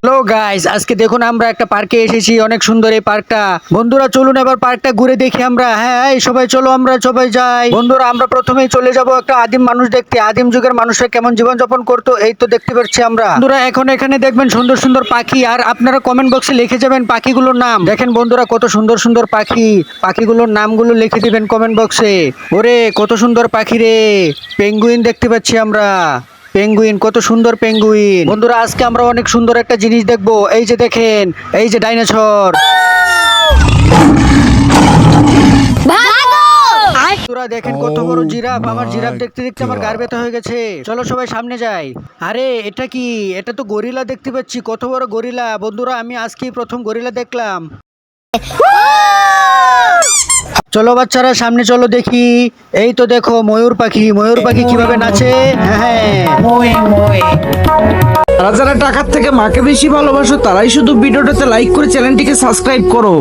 Hello guys, আজকে দেখুন আমরা একটা পার্কে এসেছি। অনেক সুন্দর এই পার্কটা। বন্ধুরা চলুন এবার পার্কটা ঘুরে দেখি আমরা। হ্যাঁ এই সবাই চলো, আমরা সবাই যাই। বন্ধুরা আমরা প্রথমেই চলে যাব একটা আদিম মানুষ দেখতে। আদিম যুগের মানুষরা কেমন জীবন যাপন করতো এই তো দেখতে পাচ্ছি আমরা। বন্ধুরা এখন এখানে দেখবেন সুন্দর সুন্দর পাখি, আর আপনারা কমেন্ট বক্সে লিখে যাবেন পাখিগুলোর নাম। দেখেন বন্ধুরা কত সুন্দর সুন্দর পাখি, পাখিগুলোর নামগুলো লিখে দিবেন কমেন্ট বক্সে। ওরে কত সুন্দর পাখি রে, পেঙ্গুইন দেখতে পাচ্ছি আমরা। পেঙ্গুইন, কত সুন্দর পেঙ্গুইন। বন্ধুরা আজকে আমরা অনেক সুন্দর একটা জিনিস দেখবো। এই যে দেখেন, এই যে ডাইনোসর। বন্ধুরা দেখেন কত বড় জিরাফ। আমার জিরাফ দেখতে দেখতে আমার গার ব্যথা হয়ে গেছে। চলো সবাই সামনে যাই। আরে এটা কি? এটা তো গরিলা দেখতে পাচ্ছি। কত বড় গরিলা। বন্ধুরা আমি আজকেই প্রথম গরিলা দেখলাম। চলো বাচ্চারা সামনে চলো দেখি। এই তো দেখো ময়ূর পাখি। ময়ূর পাখি কিভাবে নাচে। হ্যাঁ যারা যারা টাকার থেকে মাকে বেশি ভালোবাসো তারাই শুধু ভিডিওটাতে লাইক করে চ্যানেলটিকে সাবস্ক্রাইব করো।